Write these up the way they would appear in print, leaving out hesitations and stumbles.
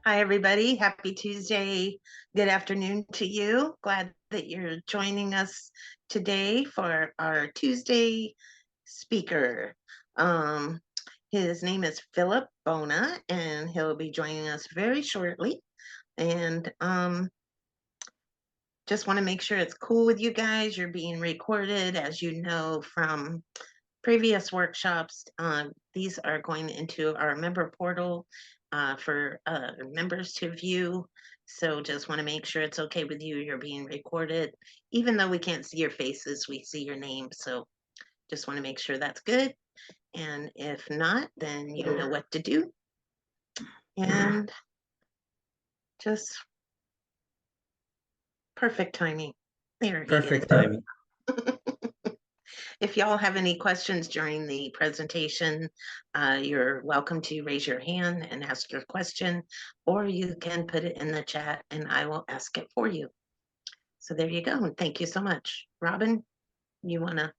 Hi, everybody. Happy Tuesday. Good afternoon to you. Glad that you're joining us today for our Tuesday speaker. Um, his name is Philip Bona, and he'll be joining us very shortly. And just want to make sure it's cool with you guys. You're being recorded, as you know from previous workshops. These are going into our member portal for members to view. So just want to make sure it's okay with you. You're being recorded. Even though we can't see your faces, we see your name. So just want to make sure that's good. And if not, then you know what to do. And just perfect timing. There he is. Perfect timing. If y'all have any questions during the presentation, you're welcome to raise your hand and ask your question, or you can put it in the chat and I will ask it for you. So there you go. And thank you so much. Robin, you want to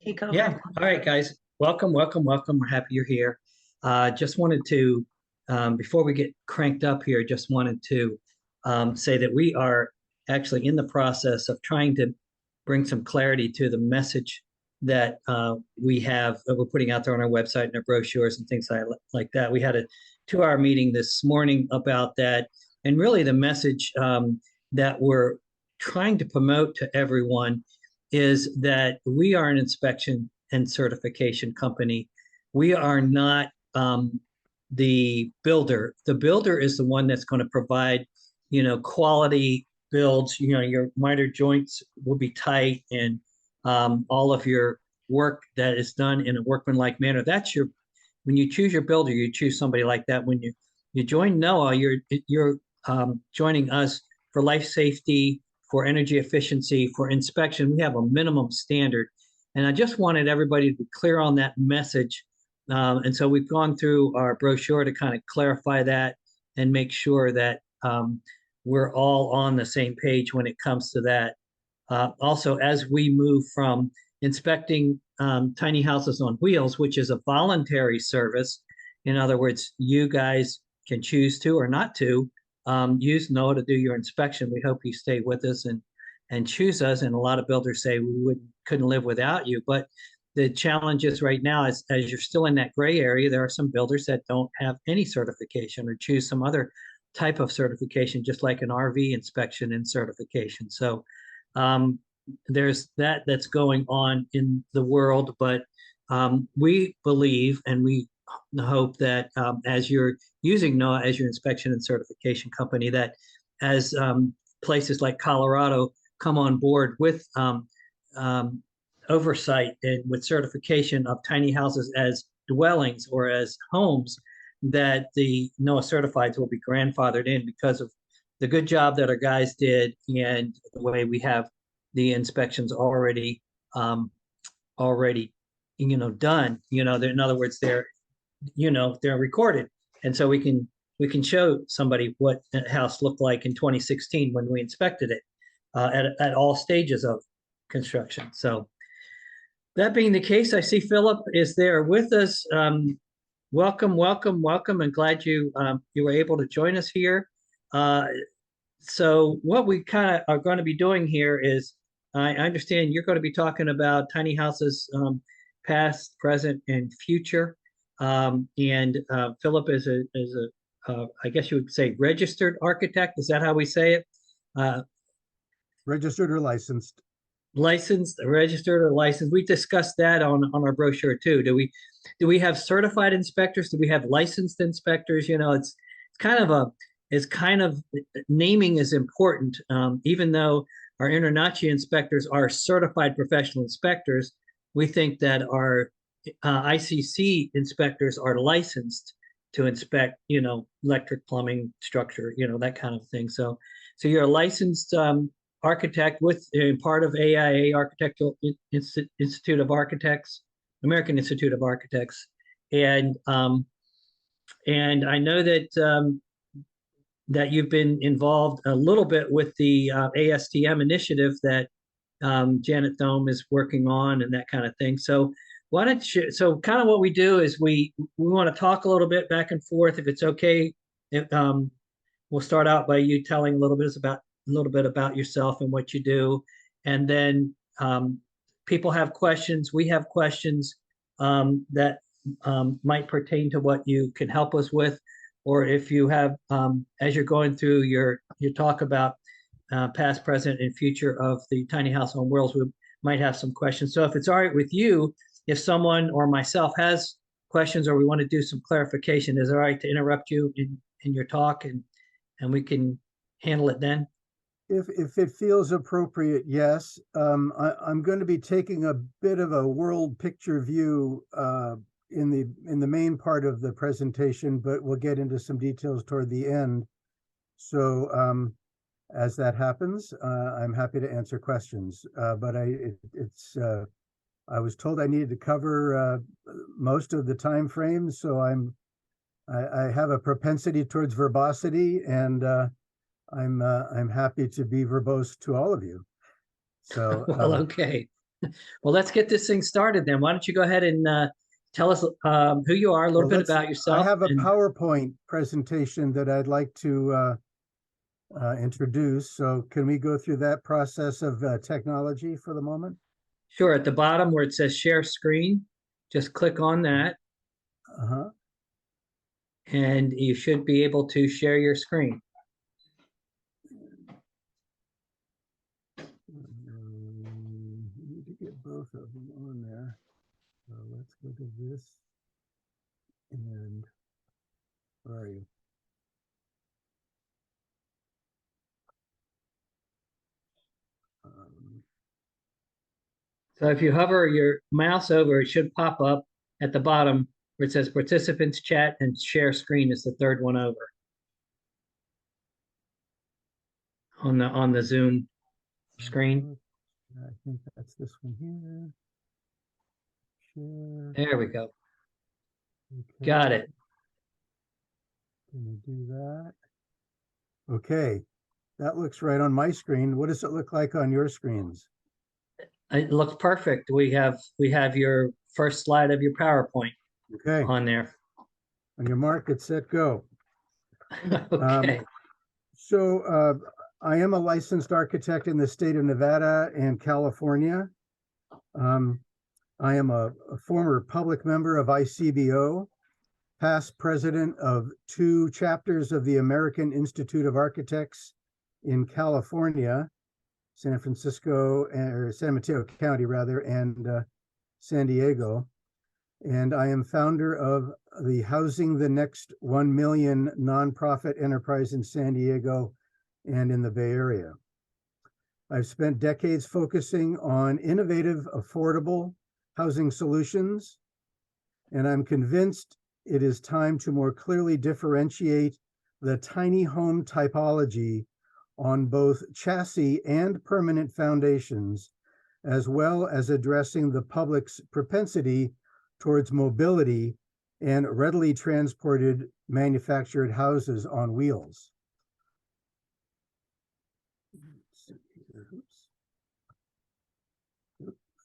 take over? Yeah. All right, guys. Welcome, welcome, welcome. We're happy you're here. Just wanted to, before we get cranked up here, just wanted to say that we are actually in the process of trying to bring some clarity to the message that we have that we're putting out there on our website and our brochures and things like that. We had a 2-hour meeting this morning about that, and really the message that we're trying to promote to everyone is that we are an inspection and certification company. We are not the builder. The builder is the one that's going to provide, quality builds. Your miter joints will be tight, and all of your work that is done in a workmanlike manner. When you choose your builder, you choose somebody like that. When you join NOAA, you're joining us for life safety, for energy efficiency, for inspection. We have a minimum standard. And I just wanted everybody to be clear on that message. And so we've gone through our brochure to kind of clarify that and make sure that we're all on the same page when it comes to that. Also, as we move from inspecting tiny houses on wheels, which is a voluntary service, in other words, you guys can choose to or not to use NOAA to do your inspection. We hope you stay with us and choose us. And a lot of builders say we couldn't live without you. But the challenge is right now, as you're still in that gray area, there are some builders that don't have any certification or choose some other type of certification, just like an RV inspection and certification. So there's that's going on in the world, but we believe and we hope that as you're using NOAA as your inspection and certification company, that as places like Colorado come on board with oversight and with certification of tiny houses as dwellings or as homes, that the NOAA certifieds will be grandfathered in because of the good job that our guys did and the way we have the inspections already done. In other words, they're recorded, and so we can show somebody what the house looked like in 2016 when we inspected it at all stages of construction. So that being the case, I see Philip is there with us. Welcome, welcome, welcome, and glad you were able to join us here. So what we kind of are going to be doing here is, I understand you're going to be talking about tiny houses, past, present, and future. And Philip is a I guess you would say registered architect. Is that how we say it? Registered or licensed. Licensed, registered, or licensed. We discussed that on our brochure too. Do we have certified inspectors? Do we have licensed inspectors? It's kind of naming is important. Even though our InterNACHI inspectors are certified professional inspectors, we think that our ICC inspectors are licensed to inspect, electric, plumbing, structure, that kind of thing. So you're a licensed architect with part of AIA, Institute of Architects, American Institute of Architects, and I know that you've been involved a little bit with the ASTM initiative that Janet Thome is working on and that kind of thing. So why don't you? So kind of what we do is we want to talk a little bit back and forth, if it's okay we'll start out by you telling a little bit about yourself and what you do, and then people have questions. We have questions that might pertain to what you can help us with, or if you have, as you're going through your talk about past, present, and future of the tiny house on wheels, we might have some questions. So if it's all right with you, if someone or myself has questions or we want to do some clarification, is it all right to interrupt you in your talk and we can handle it then? If it feels appropriate, yes. I'm going to be taking a bit of a world picture view in the main part of the presentation, but we'll get into some details toward the end. So as that happens, I'm happy to answer questions. But I was told I needed to cover most of the time frames, so I have a propensity towards verbosity, and I'm happy to be verbose to all of you. So Well, okay. Well, let's get this thing started then. Why don't you go ahead and tell us who you are, a little bit about yourself. I have a and- PowerPoint presentation that I'd like to introduce. So can we go through that process of technology for the moment? Sure. At the bottom where it says share screen, just click on that Uh-huh. and you should be able to share your screen. Need to get both of them on there. So let's go to this. And where are you? So if you hover your mouse over, it should pop up at the bottom where it says participants chat and share screen is the third one over on the Zoom screen. I think that's this one here. Share. There we go. Okay. Got it. Gonna do that. Okay, that looks right on my screen. What does it look like on your screens? It looks perfect. We have your first slide of your PowerPoint Okay, on there. on your mark, get set, go. Okay. So I am a licensed architect in the state of Nevada and California. I am a former public member of ICBO, past president of 2 chapters of the American Institute of Architects in California, San Francisco, or San Mateo County rather, and San Diego. And I am founder of the Housing the Next 1 Million nonprofit enterprise in San Diego and in the Bay Area. I've spent decades focusing on innovative, affordable housing solutions, and I'm convinced it is time to more clearly differentiate the tiny home typology on both chassis and permanent foundations, as well as addressing the public's propensity towards mobility and readily transported manufactured houses on wheels.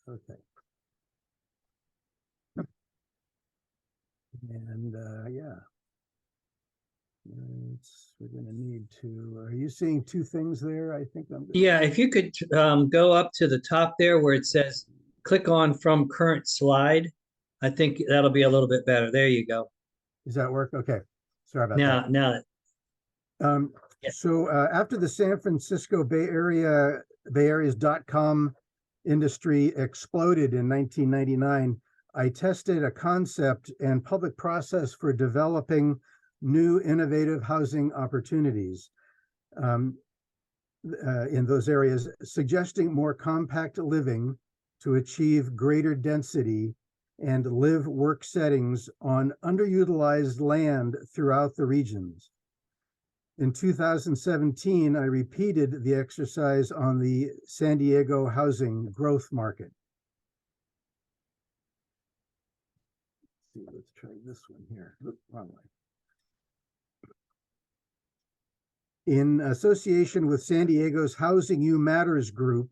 Okay. And yeah, we're going to need to, are you seeing 2 things there? I think I'm. Yeah, if you could go up to the top there where it says click on from current slide, I think that'll be a little bit better. There you go. Does that work? Okay. Sorry about that. Now, yeah. So after the San Francisco Bay Area's .com industry exploded in 1999, I tested a concept and public process for developing new innovative housing opportunities in those areas, suggesting more compact living to achieve greater density and live-work settings on underutilized land throughout the regions. In 2017, I repeated the exercise on the San Diego housing growth market. Let's try this one here. Oops, wrong way. In association with San Diego's Housing U Matters group,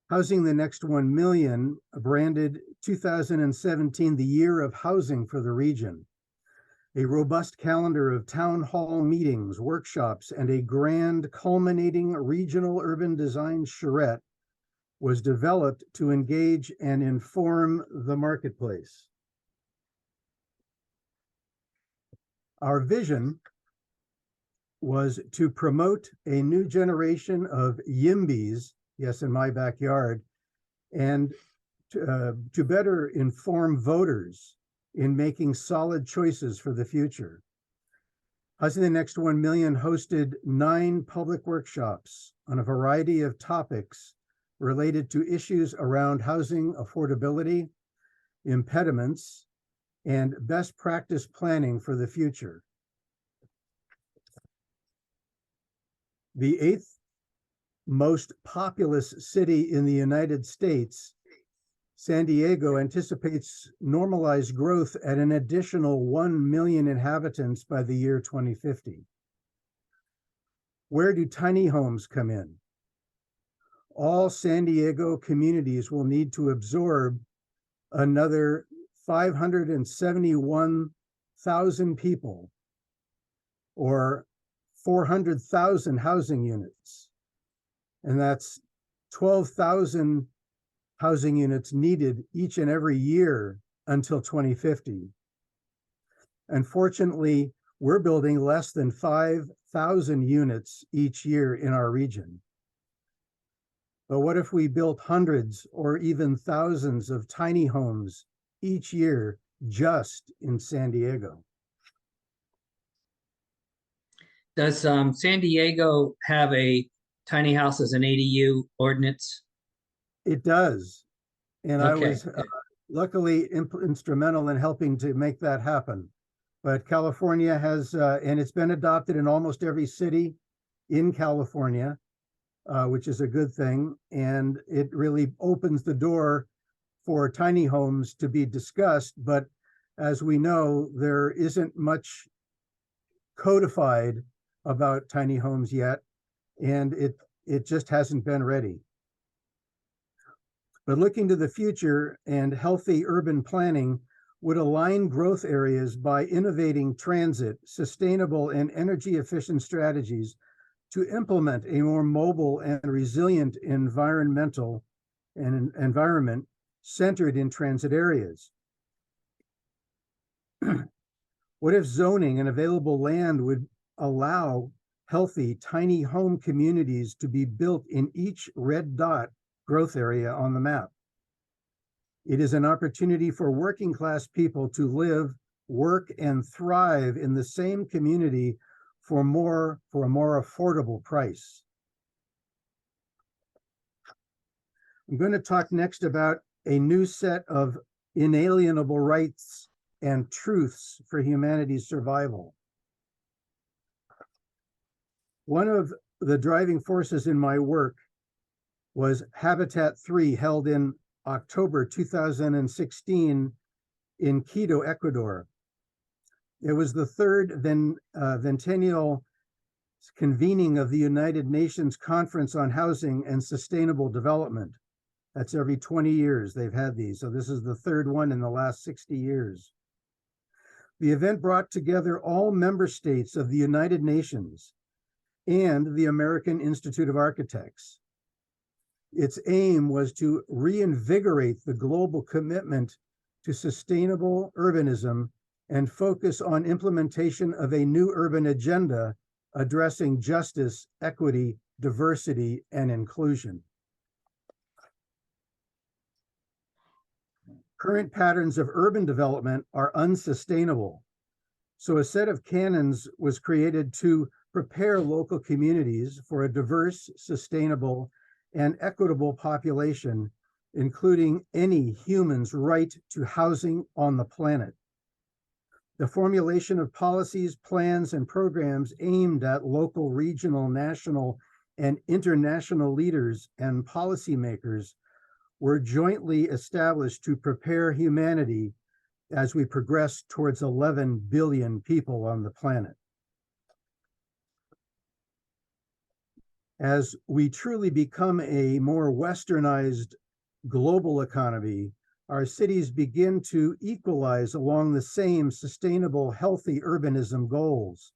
Housing the Next 1 Million branded 2017 the year of housing for the region. A robust calendar of town hall meetings, workshops, and a grand culminating regional urban design charrette was developed to engage and inform the marketplace. Our vision was to promote a new generation of YIMBYs, yes, in my backyard, and to better inform voters in making solid choices for the future. Housing the Next 1 Million hosted 9 public workshops on a variety of topics related to issues around housing affordability, impediments, and best practice planning for the future. The 8th most populous city in the United States, San Diego anticipates normalized growth at an additional 1 million inhabitants by the year 2050. Where do tiny homes come in? All San Diego communities will need to absorb another 571,000 people, or 400,000 housing units. And that's 12,000 housing units needed each and every year until 2050. Unfortunately, we're building less than 5,000 units each year in our region. But what if we built hundreds or even thousands of tiny homes each year just in San Diego? Does San Diego have a tiny house as an ADU ordinance? It does. And I Okay. was luckily instrumental in helping to make that happen. But California has, and it's been adopted in almost every city in California, which is a good thing. And it really opens the door for tiny homes to be discussed. But as we know, there isn't much codified about tiny homes yet, and it just hasn't been ready. But looking to the future and healthy urban planning would align growth areas by innovating transit, sustainable and energy efficient strategies to implement a more mobile and resilient environment centered in transit areas. What if zoning and available land would allow healthy tiny home communities to be built in each red dot growth area on the map? It is an opportunity for working class people to live, work, and thrive in the same community for a more affordable price. I'm going to talk next about a new set of inalienable rights and truths for humanity's survival. One of the driving forces in my work was Habitat 3, held in October 2016 in Quito, Ecuador. It was the third centennial convening of the United Nations Conference on Housing and Sustainable Development. That's every 20 years they've had these. So this is the third one in the last 60 years. The event brought together all member states of the United Nations and the American Institute of Architects. Its aim was to reinvigorate the global commitment to sustainable urbanism and focus on implementation of a new urban agenda addressing justice, equity, diversity, and inclusion. Current patterns of urban development are unsustainable. So a set of canons was created to prepare local communities for a diverse, sustainable, and equitable population, including any human's right to housing on the planet. The formulation of policies, plans, and programs aimed at local, regional, national, and international leaders and policymakers were jointly established to prepare humanity as we progress towards 11 billion people on the planet. As we truly become a more westernized global economy, our cities begin to equalize along the same sustainable, healthy urbanism goals.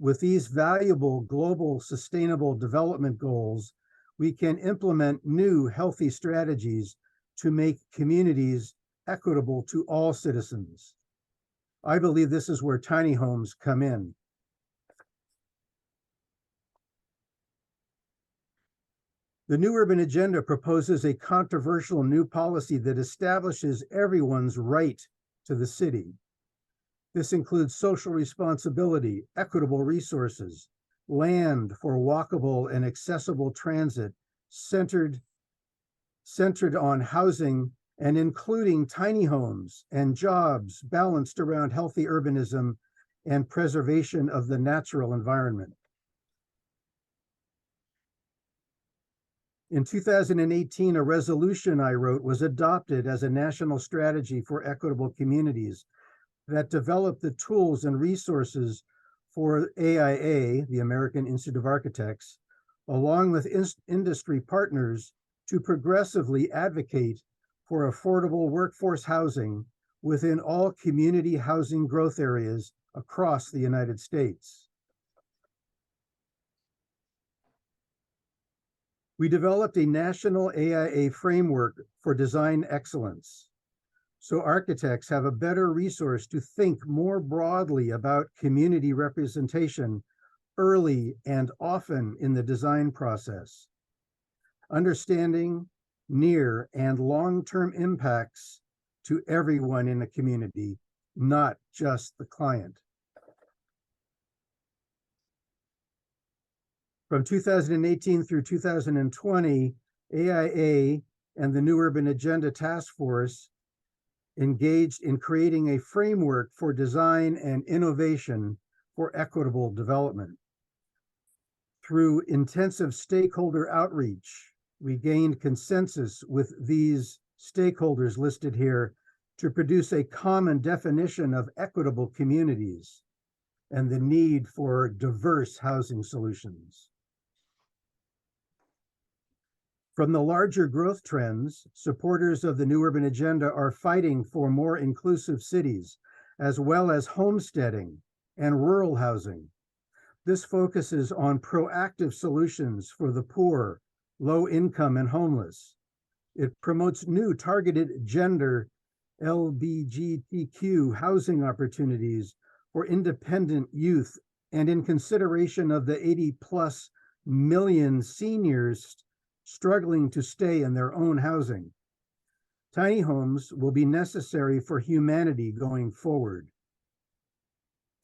With these valuable global sustainable development goals, we can implement new healthy strategies to make communities equitable to all citizens. I believe this is where tiny homes come in. The New Urban Agenda proposes a controversial new policy that establishes everyone's right to the city. This includes social responsibility, equitable resources, land for walkable and accessible transit, centered on housing and including tiny homes and jobs balanced around healthy urbanism and preservation of the natural environment. In 2018, a resolution I wrote was adopted as a national strategy for equitable communities that developed the tools and resources for AIA, the American Institute of Architects, along with industry partners to progressively advocate for affordable workforce housing within all community housing growth areas across the United States. We developed a national AIA framework for design excellence, so architects have a better resource to think more broadly about community representation early and often in the design process. Understanding near and long-term impacts to everyone in a community, not just the client. From 2018 through 2020, AIA and the New Urban Agenda Task Force engaged in creating a framework for design and innovation for equitable development. Through intensive stakeholder outreach, we gained consensus with these stakeholders listed here to produce a common definition of equitable communities and the need for diverse housing solutions. From the larger growth trends, supporters of the New Urban Agenda are fighting for more inclusive cities, as well as homesteading and rural housing. This focuses on proactive solutions for the poor, low income, and homeless. It promotes new targeted gender LGBTQ housing opportunities for independent youth, and in consideration of the 80+ million seniors struggling to stay in their own housing. Tiny homes will be necessary for humanity going forward.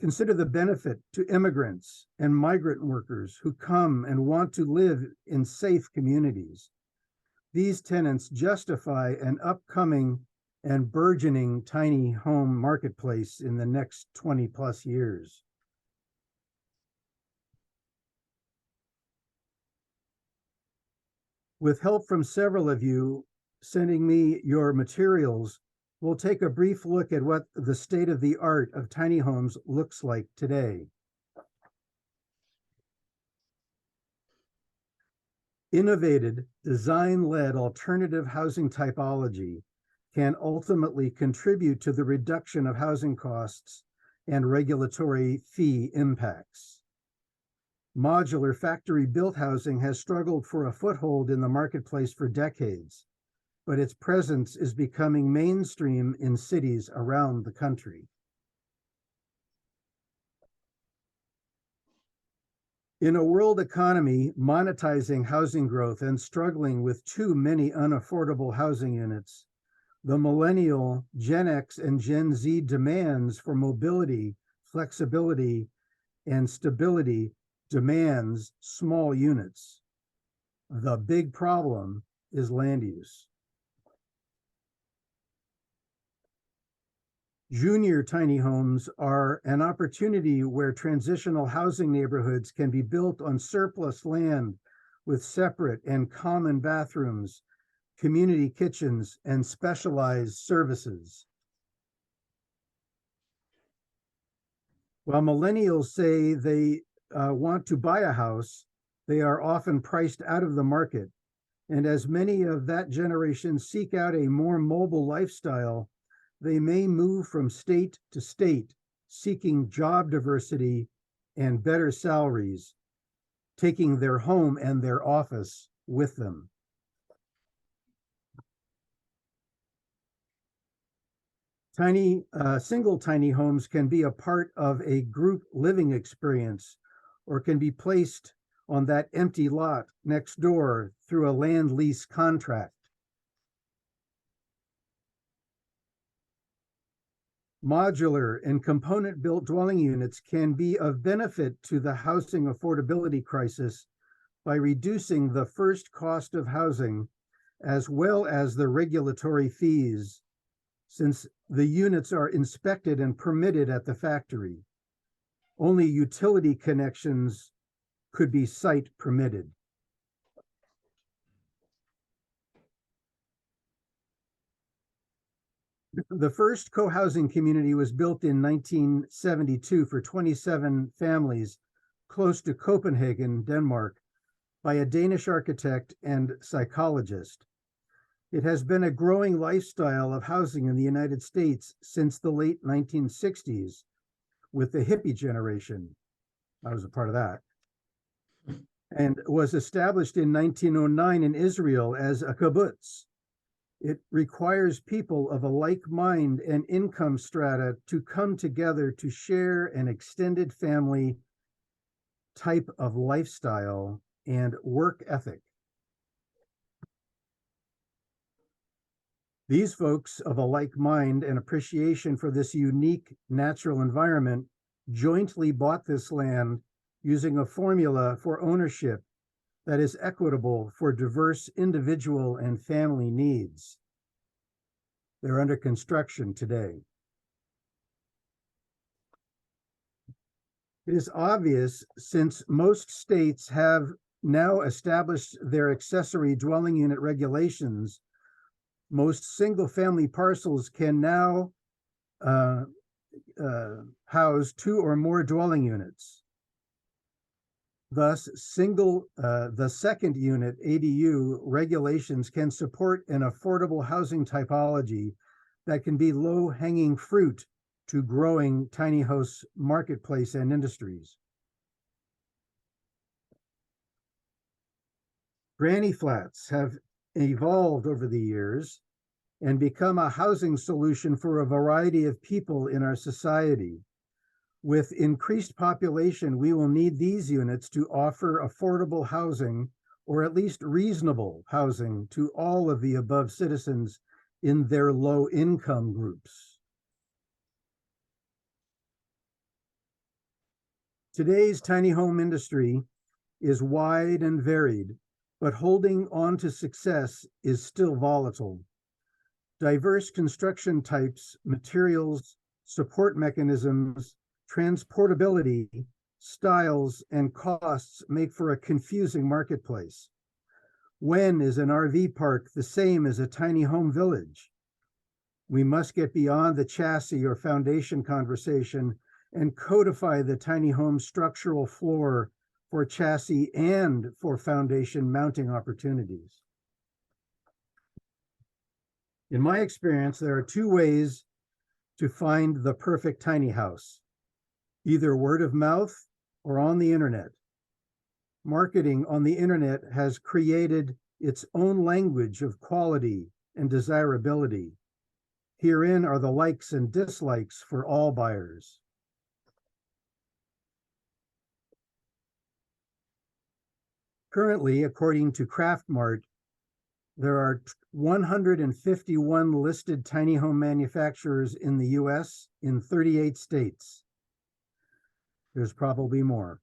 Consider the benefit to immigrants and migrant workers who come and want to live in safe communities. These tenants justify an upcoming and burgeoning tiny home marketplace in the next 20+ years. With help from several of you sending me your materials, we'll take a brief look at what the state of the art of tiny homes looks like today. Innovative, design-led alternative housing typology can ultimately contribute to the reduction of housing costs and regulatory fee impacts. Modular factory-built housing has struggled for a foothold in the marketplace for decades, but its presence is becoming mainstream in cities around the country. In a world economy monetizing housing growth and struggling with too many unaffordable housing units, the millennial, Gen X, and Gen Z demands for mobility, flexibility, and stability demands small units. The big problem is land use. Junior tiny homes are an opportunity where transitional housing neighborhoods can be built on surplus land with separate and common bathrooms, community kitchens, and specialized services. While millennials say they want to buy a house, they are often priced out of the market And as many of that generation seek out a more mobile lifestyle, they may move from state to state, seeking job diversity and better salaries, taking their home and their office with them. Single tiny homes can be a part of a group living experience or can be placed on that empty lot next door through a land lease contract. Modular and component-built dwelling units can be of benefit to the housing affordability crisis by reducing the first cost of housing as well as the regulatory fees, since the units are inspected and permitted at the factory. Only utility connections could be site permitted. The first co-housing community was built in 1972 for 27 families close to Copenhagen, Denmark, by a Danish architect and psychologist. It has been a growing lifestyle of housing in the United States since the late 1960s with the hippie generation. I was a part of that. And was established in 1909 in Israel as a kibbutz. It requires people of a like mind and income strata to come together to share an extended family type of lifestyle and work ethic. These folks of a like mind and appreciation for this unique natural environment jointly bought this land using a formula for ownership that is equitable for diverse individual and family needs. They're under construction today. It is obvious, since most states have now established their accessory dwelling unit regulations, most single-family parcels can now house 2 or more dwelling units. Thus, the second unit ADU regulations can support an affordable housing typology that can be low-hanging fruit to growing tiny house marketplace and industries. Granny flats have evolved over the years and become a housing solution for a variety of people in our society. With increased population, we will need these units to offer affordable housing, or at least reasonable housing, to all of the above citizens in their low income groups. Today's tiny home industry is wide and varied, but holding on to success is still volatile. Diverse construction types, materials, support mechanisms, transportability, styles, and costs make for a confusing marketplace. When is an RV park the same as a tiny home village? We must get beyond the chassis or foundation conversation and codify the tiny home structural floor for chassis and for foundation mounting opportunities. In my experience, there are 2 ways to find the perfect tiny house: either word of mouth or on the internet. Marketing on the internet has created its own language of quality and desirability. Herein are the likes and dislikes for all buyers. Currently, according to Craftmart, there are 151 listed tiny home manufacturers in the US in 38 states. There's probably more.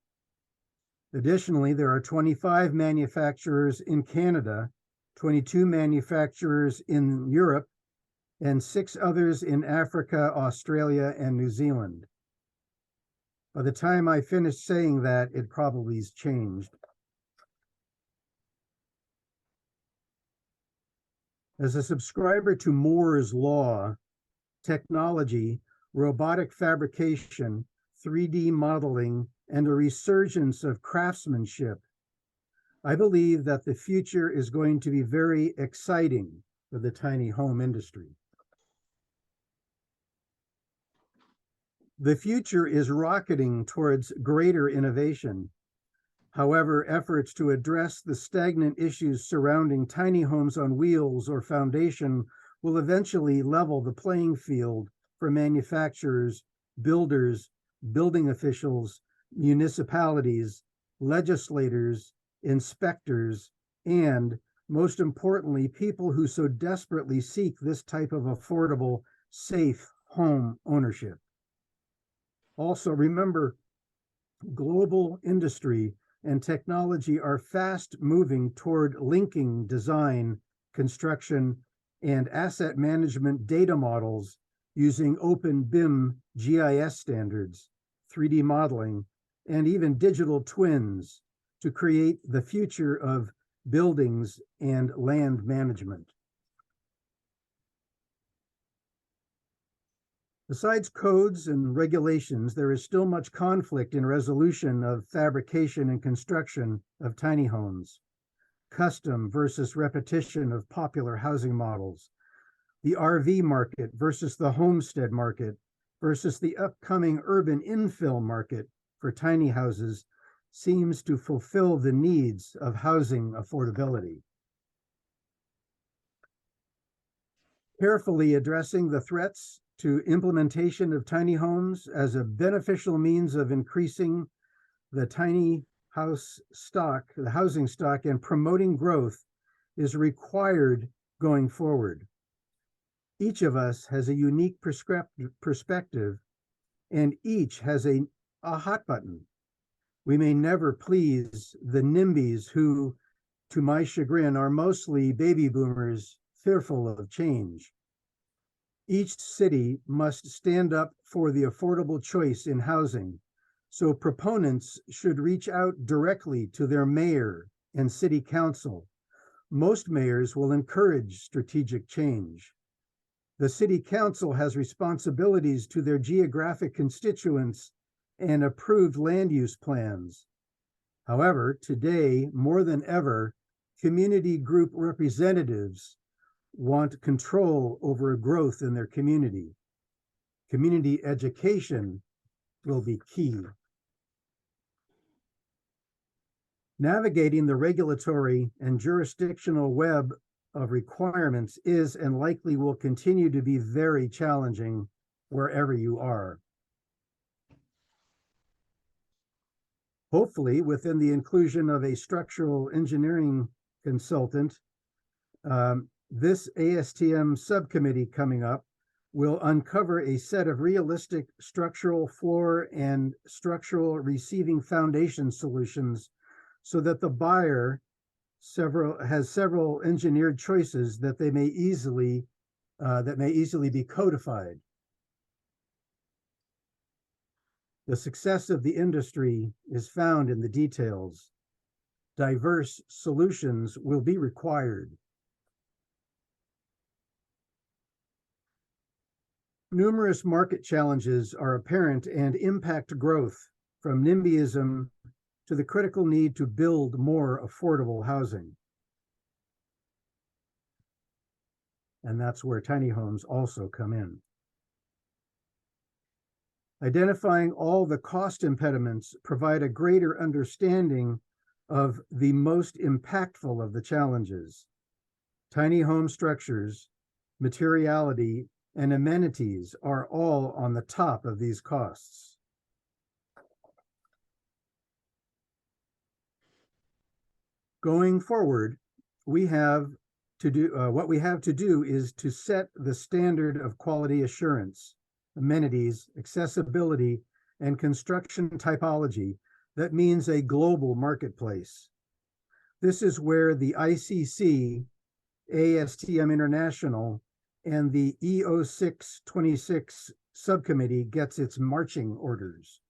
Additionally, there are 25 manufacturers in Canada, 22 manufacturers in Europe, and 6 others in Africa, Australia, and New Zealand. By the time I finish saying that, it probably has changed. As a subscriber to Moore's Law, technology, robotic fabrication, 3D modeling, and a resurgence of craftsmanship, I believe that the future is going to be very exciting for the tiny home industry. The future is rocketing towards greater innovation. However, efforts to address the stagnant issues surrounding tiny homes on wheels or foundation will eventually level the playing field for manufacturers, builders, building officials, municipalities, legislators, inspectors, and most importantly, people who so desperately seek this type of affordable, safe home ownership. Also, remember, global industry and technology are fast moving toward linking design, construction, and asset management data models using open BIM GIS standards, 3D modeling, and even digital twins to create the future of buildings and land management. Besides codes and regulations, there is still much conflict in resolution of fabrication and construction of tiny homes, custom versus repetition of popular housing models, the RV market versus the homestead market versus the upcoming urban infill market for tiny houses seems to fulfill the needs of housing affordability. Carefully addressing the threats to implementation of tiny homes as a beneficial means of increasing the tiny house stock, the housing stock, and promoting growth is required going forward. Each of us has a unique perspective, and each has a hot button. We may never please the NIMBYs who, to my chagrin, are mostly baby boomers fearful of change. Each city must stand up for the affordable choice in housing, so proponents should reach out directly to their mayor and city council. Most mayors will encourage strategic change. The city council has responsibilities to their geographic constituents and approved land use plans. However, today, more than ever, community group representatives want control over growth in their community. Community education will be key. Navigating the regulatory and jurisdictional web of requirements is and likely will continue to be very challenging wherever you are. Hopefully, within the inclusion of a structural engineering consultant, this ASTM subcommittee coming up will uncover a set of realistic structural floor and structural receiving foundation solutions so that the buyer has several engineered choices that they may easily be codified. The success of the industry is found in the details. Diverse solutions will be required. Numerous market challenges are apparent and impact growth, from NIMBYism to the critical need to build more affordable housing. And that's where tiny homes also come in. Identifying all the cost impediments provide a greater understanding of the most impactful of the challenges. Tiny home structures, materiality, and amenities are all on the top of these costs. Going forward, we have to do what we have to do is to set the standard of quality assurance, amenities, accessibility, and construction typology that means a global marketplace. This is where the ICC, ASTM International, and the EO626 subcommittee gets its marching orders.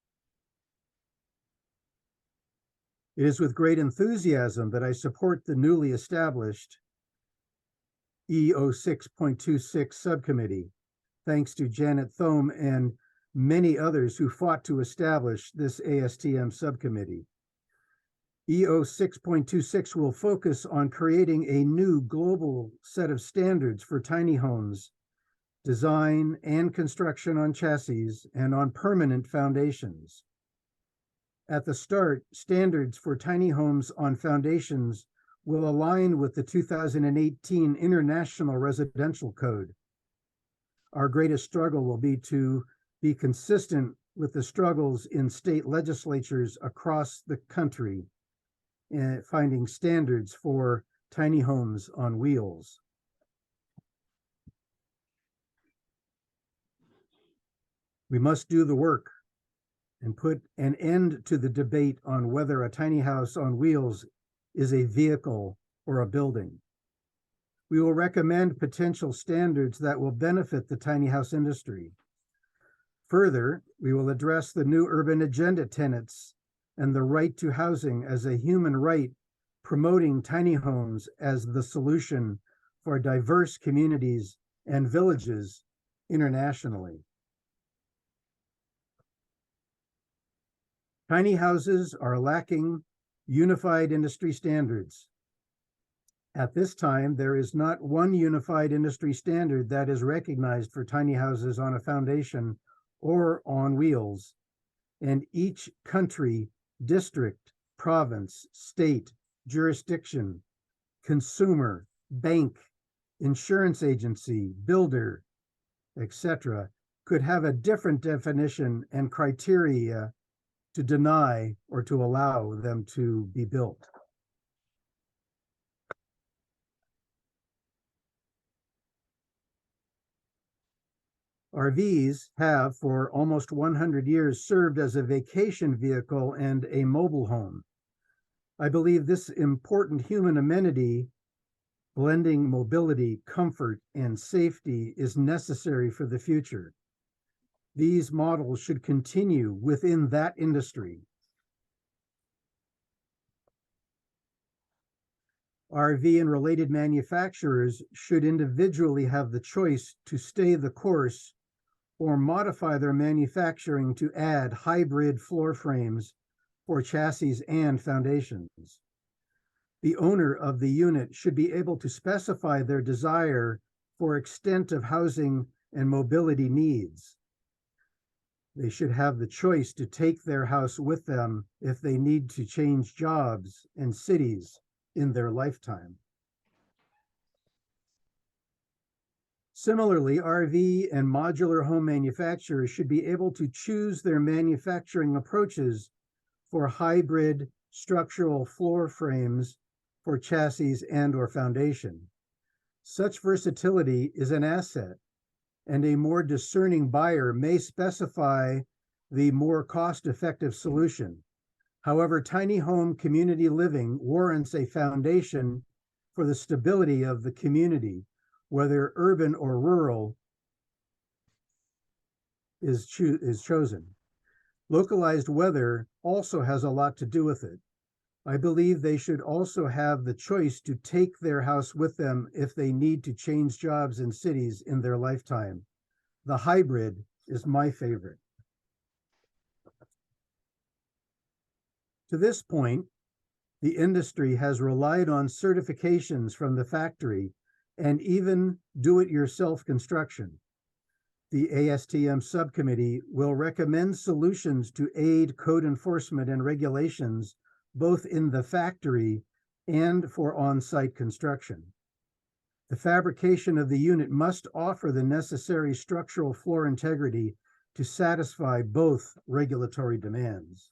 It is with great enthusiasm that I support the newly established EO6.26 subcommittee, thanks to Janet Thome and many others who fought to establish this ASTM subcommittee. EO 6.26 will focus on creating a new global set of standards for tiny homes, design and construction on chassis and on permanent foundations. At the start, standards for tiny homes on foundations will align with the 2018 International Residential Code. Our greatest struggle will be to be consistent with the struggles in state legislatures across the country in finding standards for tiny homes on wheels. We must do the work and put an end to the debate on whether a tiny house on wheels is a vehicle or a building. We will recommend potential standards that will benefit the tiny house industry. Further, we will address the new urban agenda tenets and the right to housing as a human right, promoting tiny homes as the solution for diverse communities and villages internationally. Tiny houses are lacking unified industry standards. At this time, there is not one unified industry standard that is recognized for tiny houses on a foundation or on wheels, and each country, district, province, state, jurisdiction, consumer, bank, insurance agency, builder, etc., could have a different definition and criteria to deny or to allow them to be built. RVs have for almost 100 years served as a vacation vehicle and a mobile home. I believe this important human amenity, blending mobility, comfort, and safety, is necessary for the future. These models should continue within that industry. RV and related manufacturers should individually have the choice to stay the course or modify their manufacturing to add hybrid floor frames for chassis and foundations. The owner of the unit should be able to specify their desire for extent of housing and mobility needs. They should have the choice to take their house with them if they need to change jobs and cities in their lifetime. Similarly, RV and modular home manufacturers should be able to choose their manufacturing approaches for hybrid structural floor frames for chassis and or foundation. Such versatility is an asset, and a more discerning buyer may specify the more cost-effective solution. However, tiny home community living warrants a foundation for the stability of the community, whether urban or rural is chosen. Localized weather also has a lot to do with it. I believe they should also have the choice to take their house with them if they need to change jobs in cities in their lifetime. The hybrid is my favorite. To this point, the industry has relied on certifications from the factory and even do-it-yourself construction. The ASTM subcommittee will recommend solutions to aid code enforcement and regulations both in the factory and for on-site construction. The fabrication of the unit must offer the necessary structural floor integrity to satisfy both regulatory demands.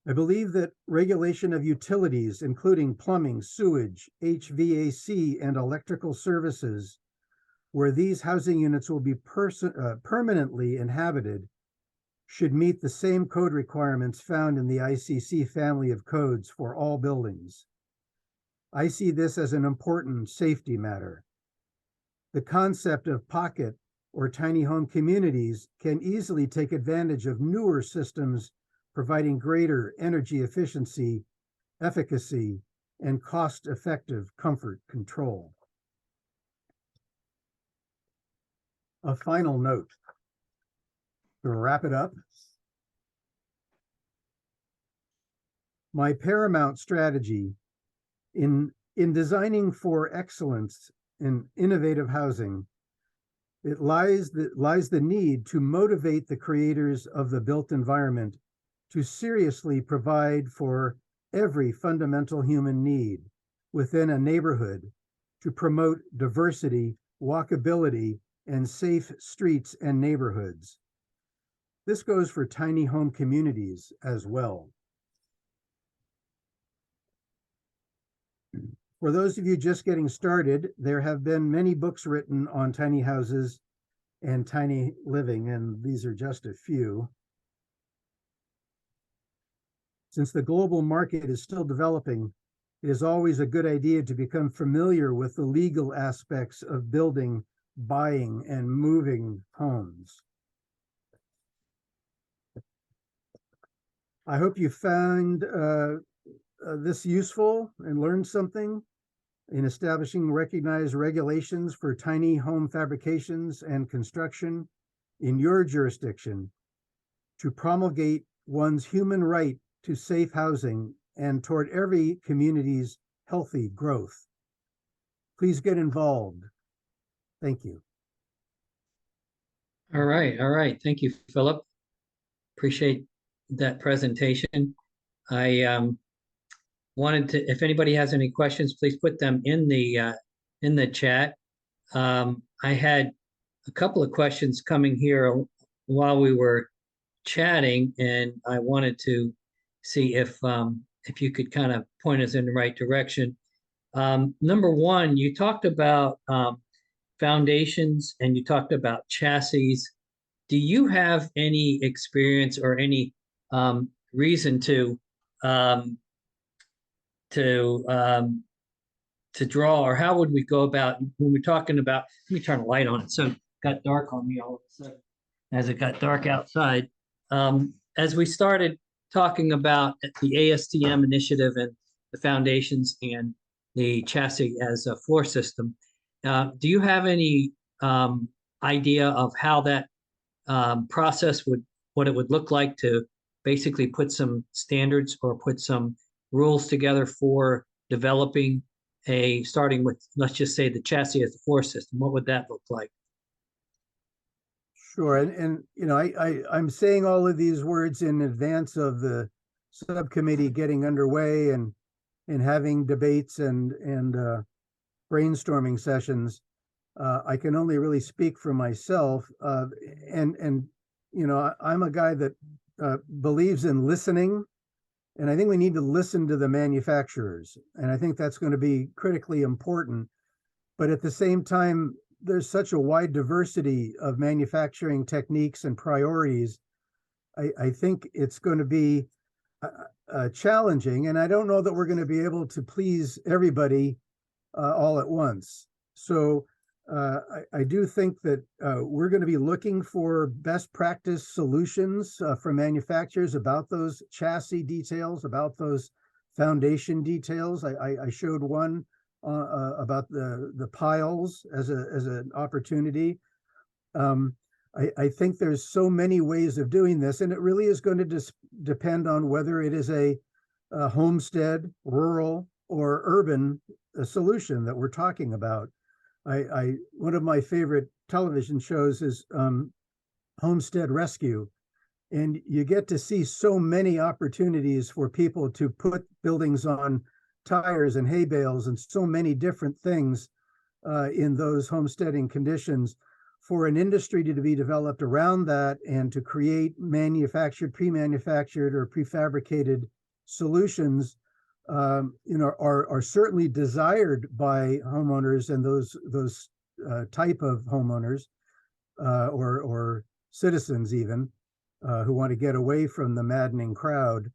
I believe that regulation of utilities, including plumbing, sewage, HVAC, and electrical services, where these housing units will be permanently inhabited, should meet the same code requirements found in the ICC family of codes for all buildings. I see this as an important safety matter. The concept of pocket or tiny home communities can easily take advantage of newer systems providing greater energy efficiency, efficacy, and cost-effective comfort control. A final note. To wrap it up, My paramount strategy in designing for excellence in innovative housing, it lies the need to motivate the creators of the built environment to seriously provide for every fundamental human need within a neighborhood, to promote diversity, walkability, and safe streets and neighborhoods. This goes for tiny home communities as well. For those of you just getting started, there have been many books written on tiny houses and tiny living, and these are just a few. Since the global market is still developing, it is always a good idea to become familiar with the legal aspects of building, buying, and moving homes. I hope you found this useful and learned something in establishing recognized regulations for tiny home fabrications and construction in your jurisdiction to promulgate one's human right to safe housing and toward every community's healthy growth. Please get involved. Thank you. All right, all right. Thank you, Philip. Appreciate that presentation. I wanted to, if anybody has any questions, please put them in the chat. I had a couple of questions coming here while we were chatting, and I wanted to see if you could kind of point us in the right direction. Number one, you talked about foundations and you talked about chassis. Do you have any experience or any reason to draw, or how would we go about when we're talking about, let me turn the light on, it so it got dark on me all of a sudden as it got dark outside. As we started talking about the ASTM initiative and the foundations and the chassis as a floor system, do you have any idea of how that process what it would look like to basically put some standards or put some rules together for developing starting with, let's just say, the chassis as the floor system? What would that look like? Sure, and you know, I'm saying all of these words in advance of the subcommittee getting underway and having debates and brainstorming sessions. I can only really speak for myself, and you know, I'm a guy that believes in listening, and I think we need to listen to the manufacturers, and I think that's going to be critically important. But at the same time, there's such a wide diversity of manufacturing techniques and priorities. I think it's going to be challenging, and I don't know that we're going to be able to please everybody all at once. So I do think that we're going to be looking for best practice solutions from manufacturers about those chassis details, about those foundation details. I showed one about the piles as an opportunity. I think there's so many ways of doing this, and it really is going to depend on whether it is a homestead, rural, or urban solution that we're talking about. One of my favorite television shows is Homestead Rescue, and you get to see so many opportunities for people to put buildings on tires and hay bales and so many different things in those homesteading conditions, for an industry to be developed around that and to create manufactured, pre-manufactured, or prefabricated solutions, you know, are certainly desired by homeowners and those type of homeowners or citizens even who want to get away from the maddening crowd.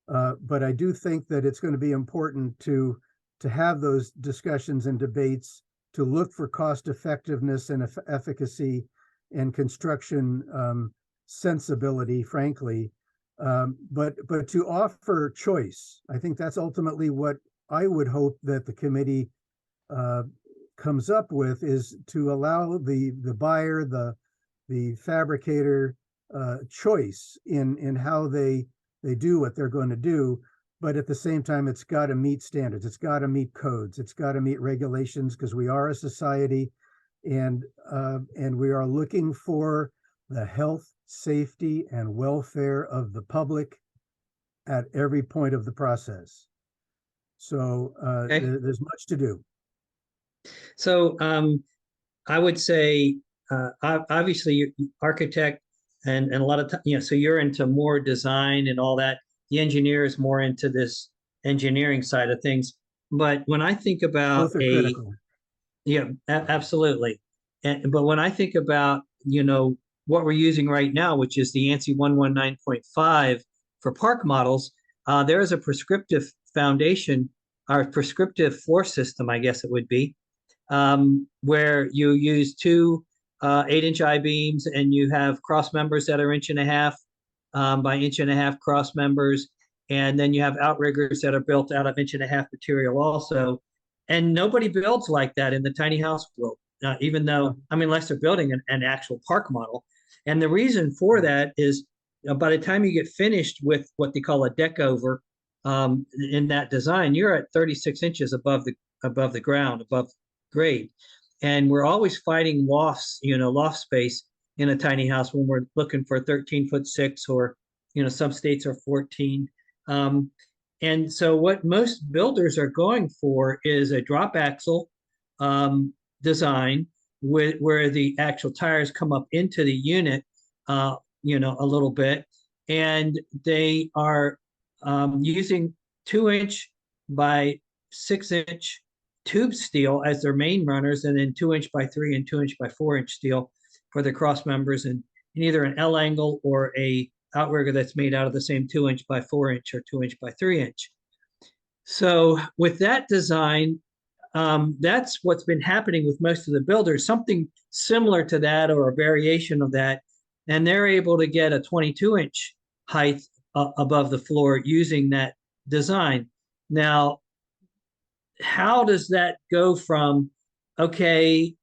But I do think that it's going to be important to have those discussions and debates, to look for cost effectiveness and efficacy and construction sensibility, frankly, but to offer choice. I think that's ultimately what I would hope that the committee comes up with, is to allow the buyer, the fabricator choice in how they do what they're going to do, but at the same time, it's got to meet standards. It's got to meet codes. It's got to meet regulations, because we are a society, and we are looking for the health, safety, and welfare of the public at every point of the process. So Okay. there's much to do. So I would say, obviously, you're architect, and a lot of time, so you're into more design and all that. The engineer is more into this engineering side of things. But when I think about Both are critical. yeah, absolutely. But when I think about, what we're using right now, which is the ANSI 119.5 for park models, there is a prescriptive foundation, or prescriptive floor system, I guess it would be, where you use two 8-inch I-beams, and you have cross members that are 1.5 by 1.5 cross members. And then you have outriggers that are built out of 1.5 material also. And nobody builds like that in the tiny house world, even though, unless they're building an actual park model. And the reason for that is, by the time you get finished with what they call a deck over in that design, you're at 36 inches above the ground, above grade. And we're always fighting lofts, loft space in a tiny house when we're looking for 13'6", or, some states are 14. And so what most builders are going for is a drop axle design where the actual tires come up into the unit, a little bit. And they are using 2-inch by 6-inch tube steel as their main runners, and then 2-inch by 3 and 2-inch by 4-inch steel for the cross members, and either an L angle or a outrigger that's made out of the same 2-inch by 4-inch or 2-inch by 3-inch. So with that design, that's what's been happening with most of the builders, something similar to that or a variation of that, and they're able to get a 22-inch height above the floor using that design. Now, how does that go from, okay,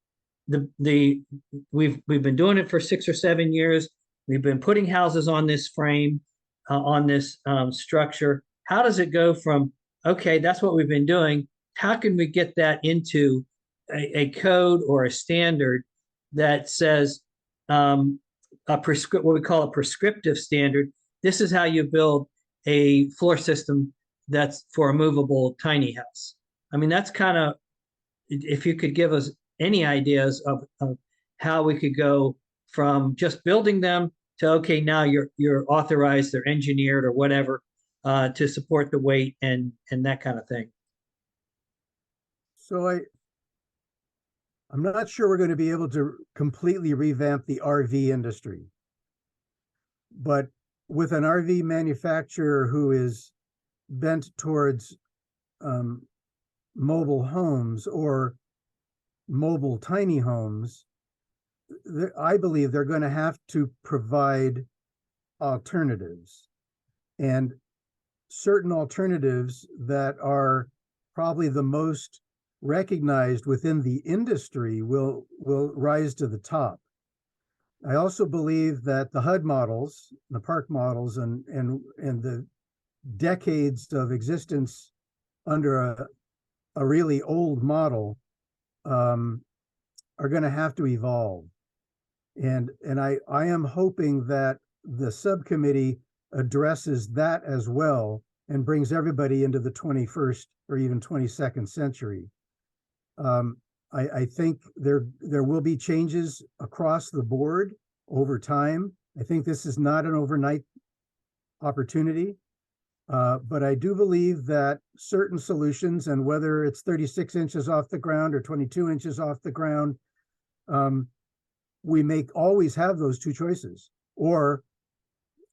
we've been doing it for 6 or 7 years. We've been putting houses on this frame, on this structure. How does it go from, okay, that's what we've been doing? How can we get that into a code or a standard that says what we call a prescriptive standard? This is how you build a floor system that's for a movable tiny house. That's kind of, if you could give us any ideas of how we could go from just building them to, okay, now you're authorized, they're engineered or whatever, to support the weight and that kind of thing. So I'm not sure we're going to be able to completely revamp the RV industry, but with an RV manufacturer who is bent towards mobile homes or mobile tiny homes, I believe they're going to have to provide alternatives, and certain alternatives that are probably the most recognized within the industry will rise to the top. I also believe that the HUD models, the park models, and the decades of existence under a really old model are going to have to evolve. And I am hoping that the subcommittee addresses that as well and brings everybody into the 21st or even 22nd century. I think there will be changes across the board over time. I think this is not an overnight opportunity, but I do believe that certain solutions, and whether it's 36 inches off the ground or 22 inches off the ground, we may always have those two choices, or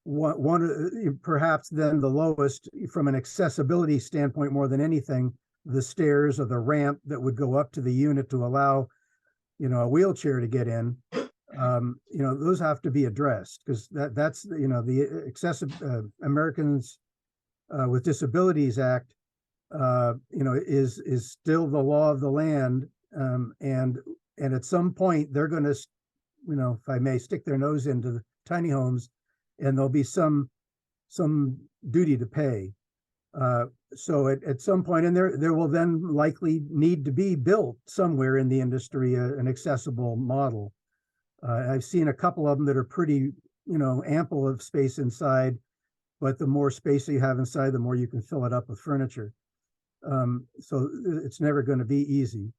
one perhaps then the lowest from an accessibility standpoint more than anything, the stairs or the ramp that would go up to the unit to allow, a wheelchair to get in. Those have to be addressed, because that's the accessible Americans with Disabilities Act, is still the law of the land, and at some point they're going to, if I may, stick their nose into the tiny homes, and there'll be some duty to pay. So at some point, and there will then likely need to be built somewhere in the industry an accessible model. I've seen a couple of them that are pretty, ample of space inside, but the more space you have inside, the more you can fill it up with furniture. So it's never going to be easy.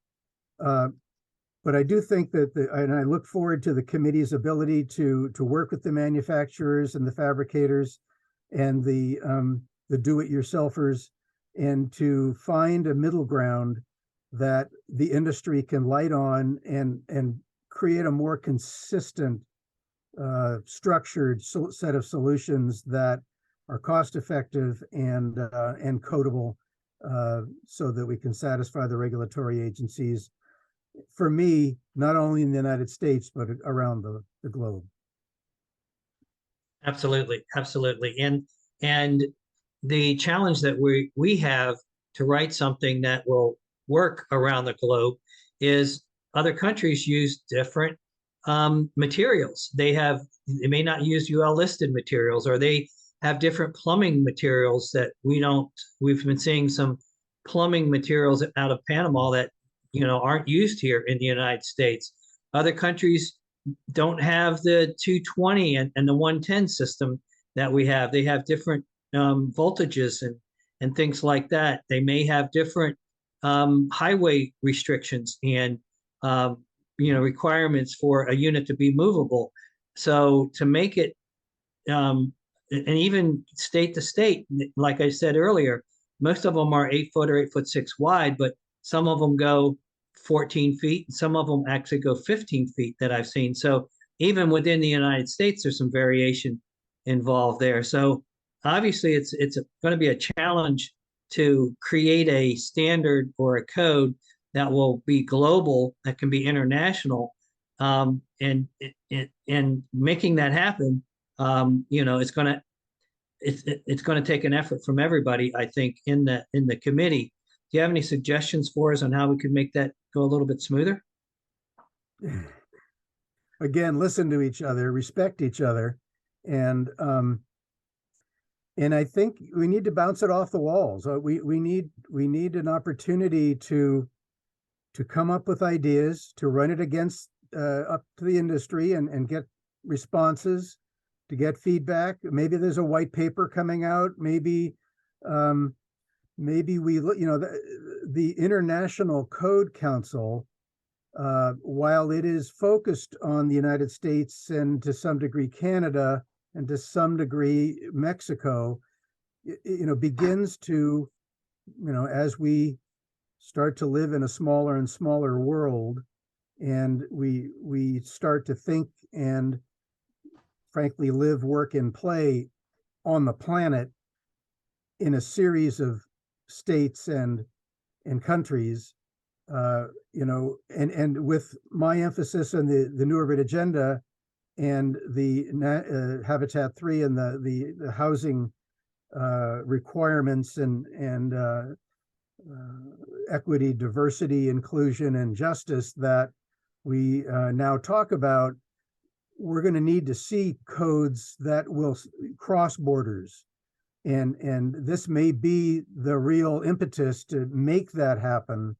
But I do think that and I look forward to the committee's ability to work with the manufacturers and the fabricators and the do-it-yourselfers, and to find a middle ground that the industry can light on and create a more consistent, structured set of solutions that are cost effective and codable, so that we can satisfy the regulatory agencies, for me, not only in the United States, but around the globe. Absolutely, absolutely. And the challenge that we have to write something that will work around the globe is other countries use different materials. They may not use UL listed materials, or they have different plumbing materials that we don't. We've been seeing some plumbing materials out of Panama that aren't used here in the United States. Other countries don't have the 220 and the 110 system that we have. They have different voltages and things like that. They may have different highway restrictions and requirements for a unit to be movable. So to make it, and even state to state, like I said earlier, most of them are 8 foot or 8'6" wide, but some of them go 14 feet, and some of them actually go 15 feet that I've seen. So even within the United States, there's some variation involved there. So obviously, it's going to be a challenge to create a standard or a code that will be global, that can be international, and making that happen. It's going to take an effort from everybody, I think, in the committee. Do you have any suggestions for us on how we could make that go a little bit smoother? Again, listen to each other, respect each other, and I think we need to bounce it off the walls. We need an opportunity to come up with ideas, to run it against up to the industry and get responses, to get feedback. Maybe there's a white paper coming out. Maybe we the International Code Council, while it is focused on the United States and to some degree Canada and to some degree Mexico, begins to, as we start to live in a smaller and smaller world, and we start to think and frankly live, work, and play on the planet in a series of states and countries, and with my emphasis on the New Urban Agenda and the Habitat 3 and the housing requirements and equity, diversity, inclusion, and justice that we now talk about, we're going to need to see codes that will cross borders. And this may be the real impetus to make that happen.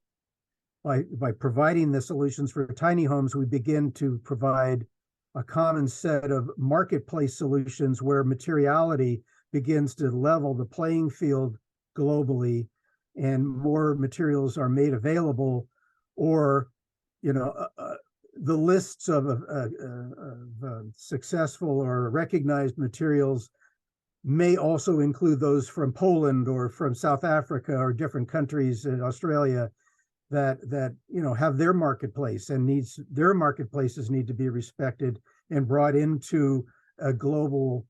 By providing the solutions for tiny homes, we begin to provide a common set of marketplace solutions where materiality begins to level the playing field globally, and more materials are made available, or the lists of successful or recognized materials may also include those from Poland or from South Africa or different countries in Australia that have their marketplace and their marketplaces need to be respected and brought into a global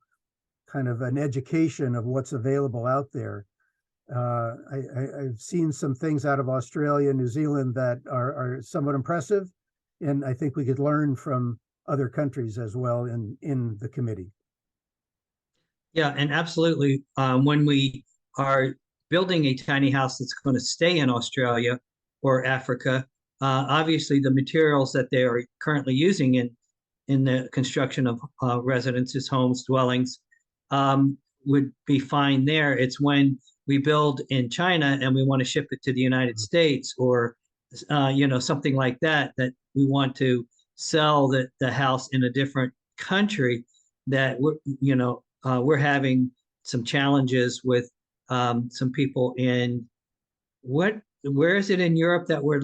kind of an education of what's available out there. I've seen some things out of Australia and New Zealand that are somewhat impressive, and I think we could learn from other countries as well in the committee. Yeah, and absolutely. When we are building a tiny house that's going to stay in Australia or Africa, obviously the materials that they are currently using in the construction of residences, homes, dwellings, would be fine there. It's when we build in China and we want to ship it to the United States, or something like that, that we want to sell the house in a different country, that we're having some challenges with some people in where is it in Europe that we're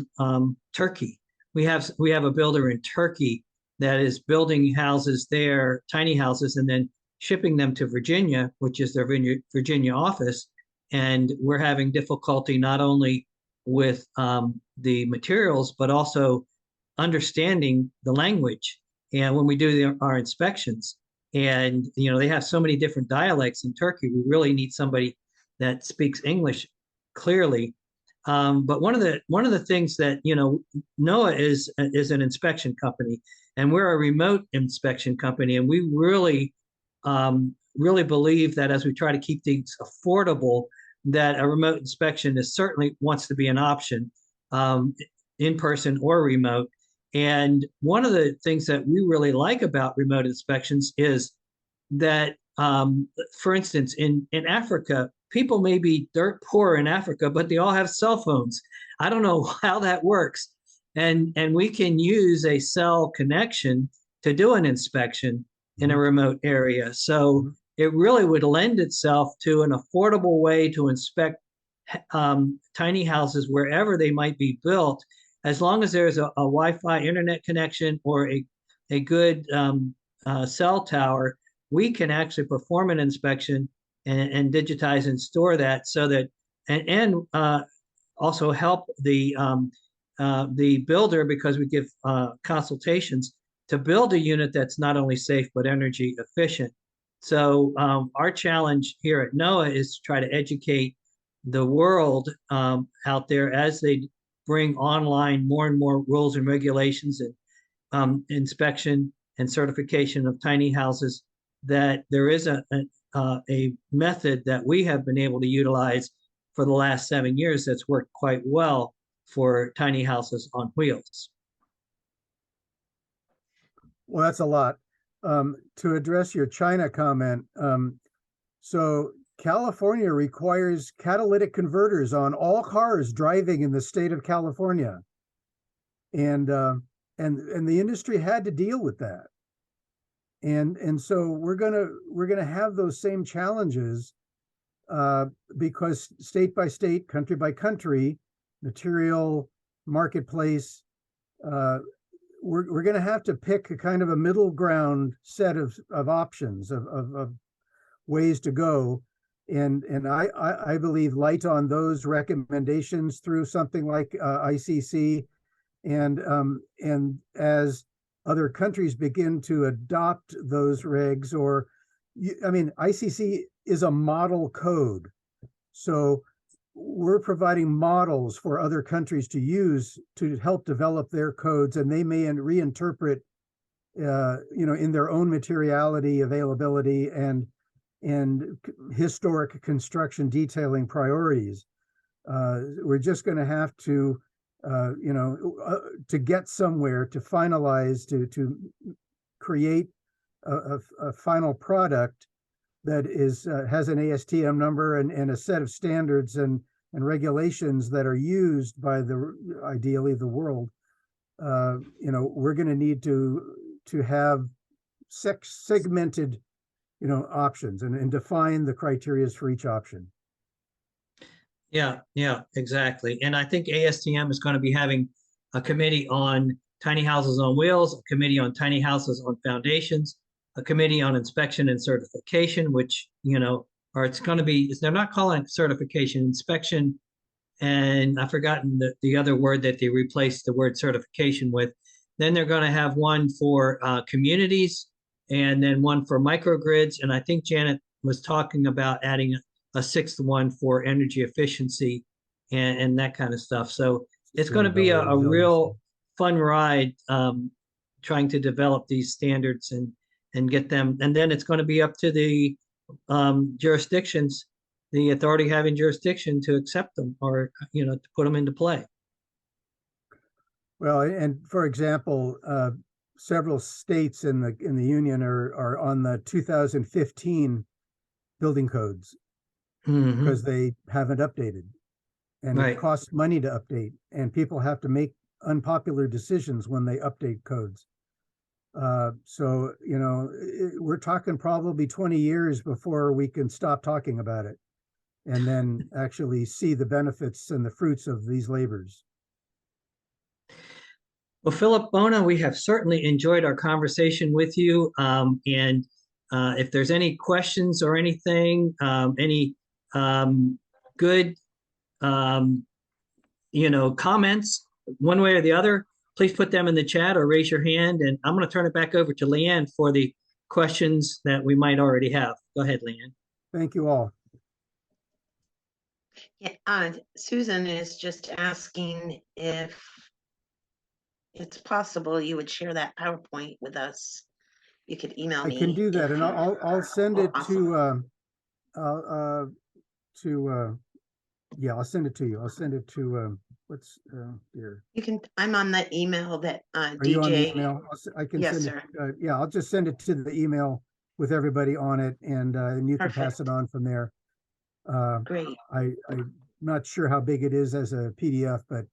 Turkey. We have a builder in Turkey that is building houses there, tiny houses, and then shipping them to Virginia, which is their Virginia office. And we're having difficulty not only with the materials, but also understanding the language. And when we do our inspections, and they have so many different dialects in Turkey, we really need somebody that speaks English clearly. But one of the things that NOAA is an inspection company, and we're a remote inspection company, and we really believe that as we try to keep things affordable, that a remote inspection certainly wants to be an option, in person or remote. And one of the things that we really like about remote inspections is that, for instance, in Africa, people may be dirt poor in Africa, but they all have cell phones. I don't know how that works. And we can use a cell connection to do an inspection in a remote area. So it really would lend itself to an affordable way to inspect tiny houses wherever they might be built, as long as there's a Wi-Fi internet connection or a good cell tower. We can actually perform an inspection and digitize and store that, so that and also help the builder, because we give consultations to build a unit that's not only safe but energy efficient. So our challenge here at NOAA is to try to educate the world out there as they bring online more and more rules and regulations and inspection and certification of tiny houses, that there is a method that we have been able to utilize for the last 7 years that's worked quite well for tiny houses on wheels. Well, that's a lot. To address your China comment, so California requires catalytic converters on all cars driving in the state of California, and the industry had to deal with that, and so we're gonna have those same challenges, because state by state, country by country, material marketplace, we're going to have to pick a kind of a middle ground set of options, of ways to go. And I believe light on those recommendations through something like ICC. And as other countries begin to adopt those regs, ICC is a model code. So we're providing models for other countries to use to help develop their codes, and they may reinterpret, in their own materiality, availability, and historic construction detailing priorities. We're just going to have to, to get somewhere, to finalize, to create a final product that has an ASTM number and a set of standards and regulations that are used by ideally the world. We're going to need to have segmented, options and define the criteria for each option. Yeah, exactly. And I think ASTM is going to be having a committee on tiny houses on wheels, a committee on tiny houses on foundations, a committee on inspection and certification, which, or it's going to be, they're not calling it certification, inspection, and I've forgotten the other word that they replaced the word certification with. Then they're going to have one for communities, and then one for microgrids. And I think Janet was talking about adding a sixth one for energy efficiency and that kind of stuff. So it's going to be a real fun ride, trying to develop these standards and get them. And then it's going to be up to the jurisdictions, the authority having jurisdiction, to accept them or, to put them into play. Well, and for example, several states in the union are on the 2015 building codes. Mhm. because they haven't updated. And Right. it costs money to update, and people have to make unpopular decisions when they update codes. So, you know, we're talking probably 20 years before we can stop talking about it and then actually see the benefits and the fruits of these labors. Well, Philip Bona, we have certainly enjoyed our conversation with you. And if there's any questions or anything, any good, comments, one way or the other, please put them in the chat or raise your hand. And I'm going to turn it back over to Leanne for the questions that we might already have. Go ahead, Leanne. Thank you all. Yeah, Susan is just asking if it's possible you would share that PowerPoint with us. You could email I me. can do that, if and you- I'll send Oh, it awesome. yeah, I'll send it to you. I'll send it to what's here. You can, I'm on the email that Are you on the DJ. email? I can Yes, send sir. it. Yeah, I'll just send it to the email with everybody on it, and you can pass it Perfect. on from there. Great. I'm not sure how big it is as a PDF, but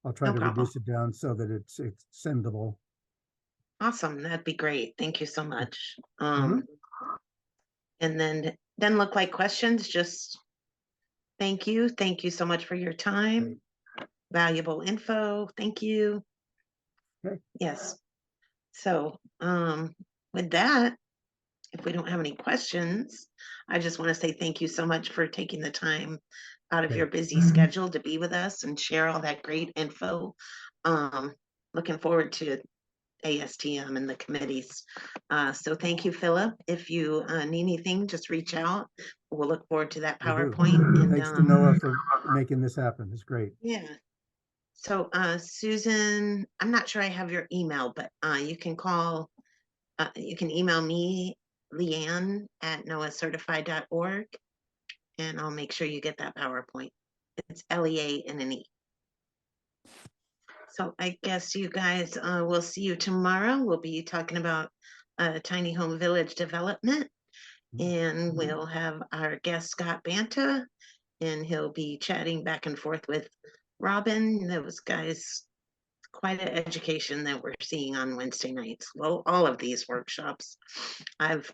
I'll try No to problem. reduce it down so that it's sendable. Awesome. That'd be great. Thank you so much. Mhm. And then look like questions. Just thank you. Thank you so much for your time. Valuable info. Thank you. Okay. Yes. So with that, if we don't have any questions, I just want to say thank you so much for taking the time out of Okay. your busy schedule to be with us and share all that great info. Looking forward to ASTM and the committees. So thank you, Philip. If you need anything, just reach out. We'll look forward to that Will do. PowerPoint. And Thanks to Noah for making this happen. It's great. yeah. So Susan, I'm not sure I have your email, but you can you can email me, Leanne at noahcertified.org, and I'll make sure you get that PowerPoint. It's LEA. So I guess you guys will see you tomorrow. We'll be talking about tiny home village development, and we'll have our guest Scott Banta, and he'll be chatting back and forth with Robin. Those guys, quite an education that we're seeing on Wednesday nights. Well, all of these workshops. I've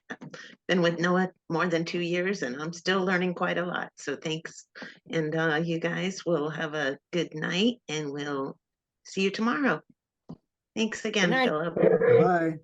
been with Noah more than 2 years, and I'm still learning quite a lot. So thanks. And you guys will have a good night, and we'll see you tomorrow. Thanks again, night. Philip. Bye.